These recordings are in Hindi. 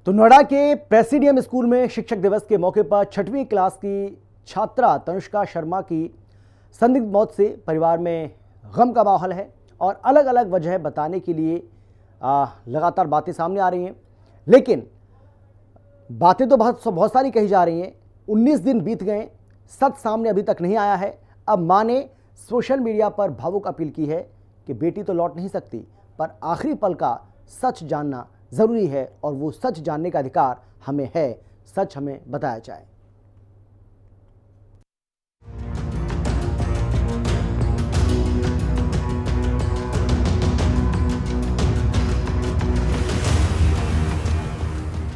तो नोएडा के प्रेसिडियम स्कूल में शिक्षक दिवस के मौके पर 6वीं क्लास की छात्रा तनुष्का शर्मा की संदिग्ध मौत से परिवार में गम का माहौल है और अलग अलग वजह बताने के लिए लगातार बातें सामने आ रही हैं। लेकिन बातें तो बहुत सारी कही जा रही हैं। 19 दिन बीत गए, सच सामने अभी तक नहीं आया है। अब मां ने सोशल मीडिया पर भावुक अपील की है कि बेटी तो लौट नहीं सकती, पर आखिरी पल का सच जानना ज़रूरी है और वो सच जानने का अधिकार हमें है। सच हमें बताया जाए।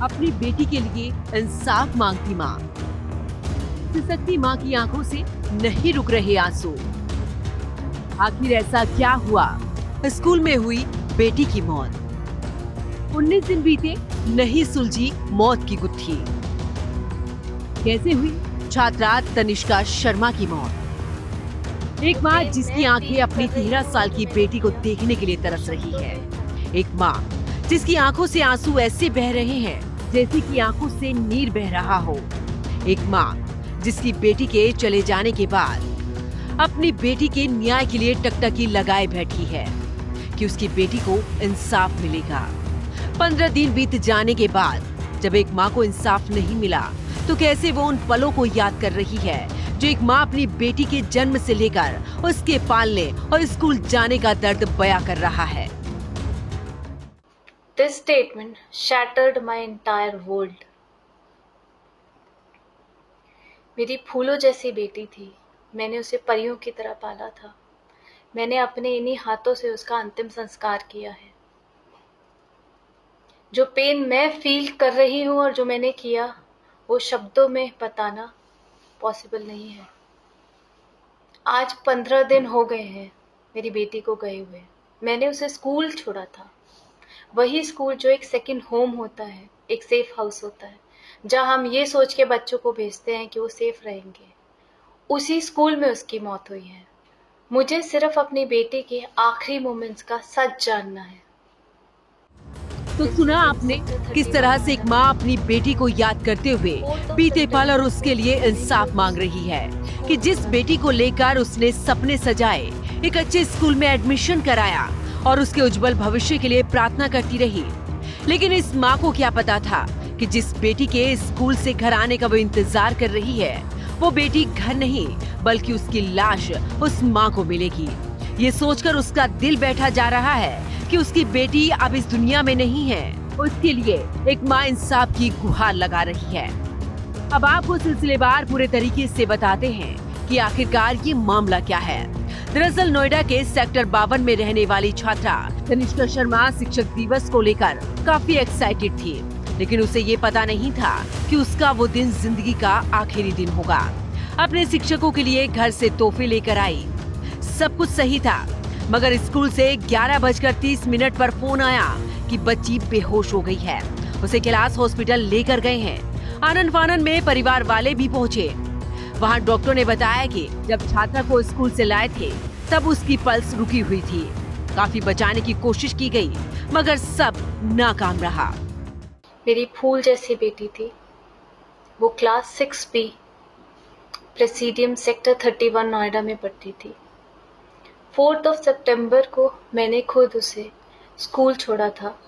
अपनी बेटी के लिए इंसाफ मांगती मां। सिसकती मां की आंखों से नहीं रुक रहे आंसू। आखिर ऐसा क्या हुआ? स्कूल में हुई बेटी की मौत। 19 दिन बीते, नहीं सुलझी मौत की गुत्थी। कैसे हुई छात्रा तनिष्का शर्मा की मौत? एक मां जिसकी आंखें अपनी 13 साल की बेटी को देखने के लिए तरस रही है। एक मां जिसकी आंखों से आंसू ऐसे बह रहे हैं जैसे कि आंखों से नीर बह रहा हो। एक मां जिसकी बेटी के चले जाने के बाद अपनी बेटी के न्याय के लिए टकटकी लगाए बैठी है कि उसकी बेटी को इंसाफ मिलेगा। 15 दिन बीत जाने के बाद जब एक मां को इंसाफ नहीं मिला तो कैसे वो उन पलों को याद कर रही है जो एक मां अपनी बेटी के जन्म से लेकर उसके पालने और स्कूल जाने का दर्द बयां कर रहा है। This statement shattered my entire world. मेरी फूलों जैसी बेटी थी। मैंने उसे परियों की तरह पाला था। मैंने अपने इन्हीं हाथों से उसका अंतिम संस्कार किया है। जो पेन मैं फील कर रही हूँ और जो मैंने किया, वो शब्दों में बताना पॉसिबल नहीं है। आज 15 दिन हो गए हैं मेरी बेटी को गए हुए। मैंने उसे स्कूल छोड़ा था, वही स्कूल जो एक सेकंड होम होता है, एक सेफ हाउस होता है, जहां हम ये सोच के बच्चों को भेजते हैं कि वो सेफ रहेंगे। उसी स्कूल में उसकी मौत हुई है। मुझे सिर्फ अपनी बेटी के आखिरी मोमेंट्स का सच जानना है। तो सुना आपने किस तरह से एक माँ अपनी बेटी को याद करते हुए बीते पल और उसके लिए इंसाफ मांग रही है कि जिस बेटी को लेकर उसने सपने सजाए, एक अच्छे स्कूल में एडमिशन कराया और उसके उज्जवल भविष्य के लिए प्रार्थना करती रही। लेकिन इस माँ को क्या पता था कि जिस बेटी के स्कूल से घर आने का वो इंतजार कर रही है, वो बेटी घर नहीं बल्कि उसकी लाश उस माँ को मिलेगी। ये सोचकर उसका दिल बैठा जा रहा है कि उसकी बेटी अब इस दुनिया में नहीं है। उसके लिए एक माँ इंसाफ की गुहार लगा रही है। अब आपको सिलसिलेवार पूरे तरीके से बताते हैं कि आखिरकार ये मामला क्या है। दरअसल नोएडा के सेक्टर 52 में रहने वाली छात्रा तनिष्का शर्मा शिक्षक दिवस को लेकर काफी एक्साइटेड थी, लेकिन उसे ये पता नहीं था कि उसका वो दिन जिंदगी का आखिरी दिन होगा। अपने शिक्षकों के लिए घर से तोहफे लेकर आई, सब कुछ सही था, मगर स्कूल से 11:30 पर फोन आया कि बच्ची बेहोश हो गई है। उसे कैलाश हॉस्पिटल लेकर गए हैं। आनन फानन में परिवार वाले भी पहुँचे। वहाँ डॉक्टर ने बताया कि जब छात्रा को स्कूल से लाए थे तब उसकी पल्स रुकी हुई थी। काफी बचाने की कोशिश की गई, मगर सब नाकाम रहा। मेरी फूल जैसी बेटी थी। वो class 6B presidium sector 31 Noida में पढ़ती थी। 4 सितंबर को मैंने खुद उसे स्कूल छोड़ा था।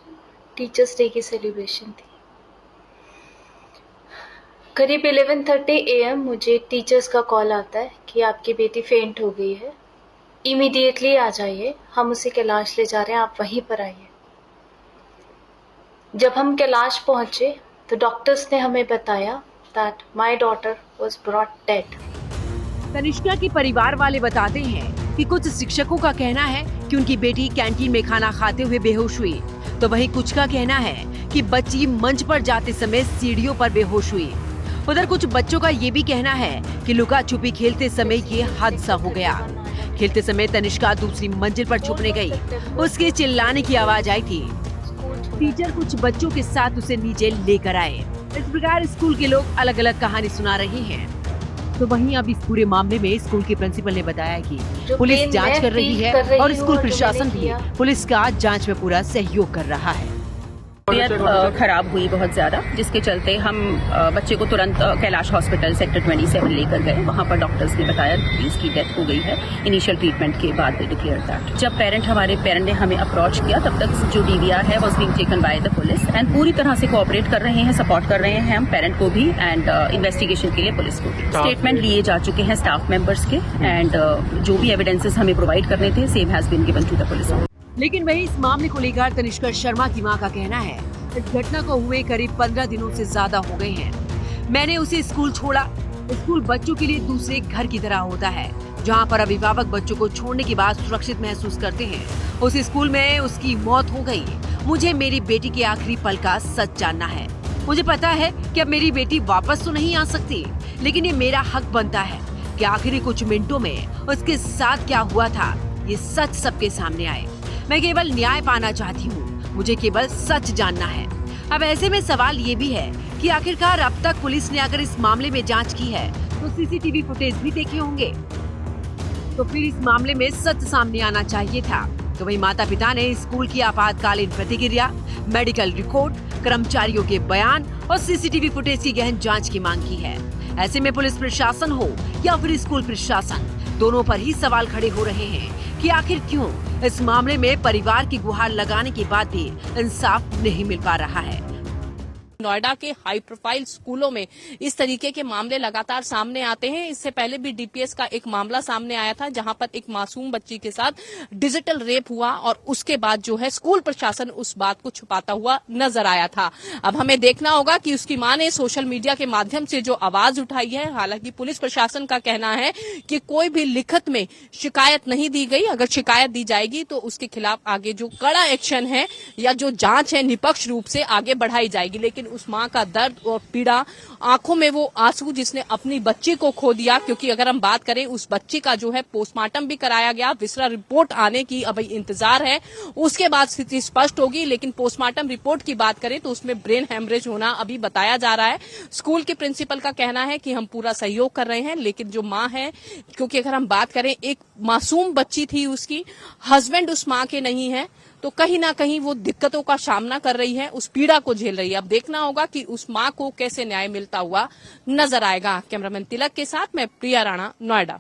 टीचर्स डे की सेलिब्रेशन थी। करीब 11:30 AM मुझे टीचर्स का कॉल आता है कि आपकी बेटी फेंट हो गई है, इमीडिएटली आ जाइए, हम उसे कैलाश ले जा रहे हैं, आप वहीं पर आइए। जब हम कैलाश पहुंचे तो डॉक्टर्स ने हमें बताया that my daughter was brought dead. Tanishka के परिवार वाले बताते हैं कि कुछ शिक्षकों का कहना है कि उनकी बेटी कैंटीन में खाना खाते हुए बेहोश हुई, तो वहीं कुछ का कहना है कि बच्ची मंच पर जाते समय सीढ़ियों पर बेहोश हुई। उधर कुछ बच्चों का ये भी कहना है कि लुका छुपी खेलते समय ये हादसा हो गया। खेलते समय तनिष्का दूसरी मंजिल पर छुपने गई, उसके चिल्लाने की आवाज आई थी। टीचर कुछ बच्चों के साथ उसे नीचे लेकर आए। इस प्रकार स्कूल के लोग अलग अलग कहानी सुना रहे हैं। तो वहीं अब इस पूरे मामले में स्कूल के प्रिंसिपल ने बताया कि पुलिस जांच कर रही है और स्कूल प्रशासन भी पुलिस का जांच में पूरा सहयोग कर रहा है। तबीयत खराब हुई बहुत ज्यादा, जिसके चलते हम बच्चे को तुरंत कैलाश हॉस्पिटल सेक्टर 27 लेकर गए। वहां पर डॉक्टर्स ने बताया कि इसकी डेथ हो गई है। इनिशियल ट्रीटमेंट के बाद दे डिक्लेयर दैट। जब हमारे पेरेंट ने हमें अप्रोच किया, तब तक जो DVR है was being taken by the police and पूरी तरह से कोऑपरेट कर रहे हैं, सपोर्ट कर रहे हैं हम पेरेंट को भी एंड इन्वेस्टिगेशन के लिए पुलिस को भी। स्टेटमेंट लिए जा चुके हैं स्टाफ मेंबर्स के एंड जो भी एविडेंसेस हमें प्रोवाइड करने थे same has been given to the police. लेकिन वही इस मामले को लेकर तनिष्का शर्मा की मां का कहना है, इस घटना को हुए करीब 15 दिनों से ज्यादा हो गए हैं। मैंने उसे स्कूल छोड़ा। स्कूल बच्चों के लिए दूसरे घर की तरह होता है, जहां पर अभिभावक बच्चों को छोड़ने के बाद सुरक्षित महसूस करते हैं। उस स्कूल में उसकी मौत हो गई। मुझे मेरी बेटी के आखिरी पल का सच जानना है। मुझे पता है कि अब मेरी बेटी वापस तो नहीं आ सकती, लेकिन ये मेरा हक बनता है कि आखिरी कुछ मिनटों में उसके साथ क्या हुआ था, ये सच सबके सामने आए। मैं केवल न्याय पाना चाहती हूँ, मुझे केवल सच जानना है। अब ऐसे में सवाल ये भी है कि आखिरकार अब तक पुलिस ने अगर इस मामले में जांच की है तो CCTV फुटेज भी देखे होंगे, तो फिर इस मामले में सच सामने आना चाहिए था। तो वही माता पिता ने स्कूल की आपातकालीन प्रतिक्रिया, मेडिकल रिपोर्ट, कर्मचारियों के बयान और CCTV फुटेज की गहन जांच की मांग की है। ऐसे में पुलिस प्रशासन हो या फिर स्कूल प्रशासन, दोनों पर ही सवाल खड़े हो रहे हैं कि आखिर क्यों इस मामले में परिवार की गुहार लगाने के बाद भी इंसाफ नहीं मिल पा रहा है। नोएडा के हाई प्रोफाइल स्कूलों में इस तरीके के मामले लगातार सामने आते हैं। इससे पहले भी DPS का एक मामला सामने आया था, जहां पर एक मासूम बच्ची के साथ डिजिटल रेप हुआ और उसके बाद जो है स्कूल प्रशासन उस बात को छुपाता हुआ नजर आया था। अब हमें देखना होगा कि उसकी मां ने सोशल मीडिया के माध्यम से जो आवाज उठाई है। हालांकि पुलिस प्रशासन का कहना है कि कोई भी लिखित में शिकायत नहीं दी गई। अगर शिकायत दी जाएगी तो उसके खिलाफ आगे जो कड़ा एक्शन है या जो जांच है निष्पक्ष रूप से आगे बढ़ाई जाएगी। लेकिन उस मां का दर्द और पीड़ा, आंखों में वो आंसू जिसने अपनी बच्ची को खो दिया, क्योंकि अगर हम बात करें उस बच्ची का जो है पोस्टमार्टम भी कराया गया, विसरा रिपोर्ट आने की अभी इंतजार है, उसके बाद स्थिति स्पष्ट होगी। लेकिन पोस्टमार्टम रिपोर्ट की बात करें तो उसमें ब्रेन हेमरेज होना अभी बताया जा रहा है। स्कूल के प्रिंसिपल का कहना है कि हम पूरा सहयोग कर रहे हैं, लेकिन जो मां है, क्योंकि अगर हम बात करें एक मासूम बच्ची थी, उसकी हस्बैंड उस मां के नहीं है, तो कहीं ना कहीं वो दिक्कतों का सामना कर रही है, उस पीड़ा को झेल रही है। अब देखना होगा कि उस मां को कैसे न्याय मिलता हुआ नजर आएगा। कैमरामैन तिलक के साथ मैं प्रिया राणा, नोएडा।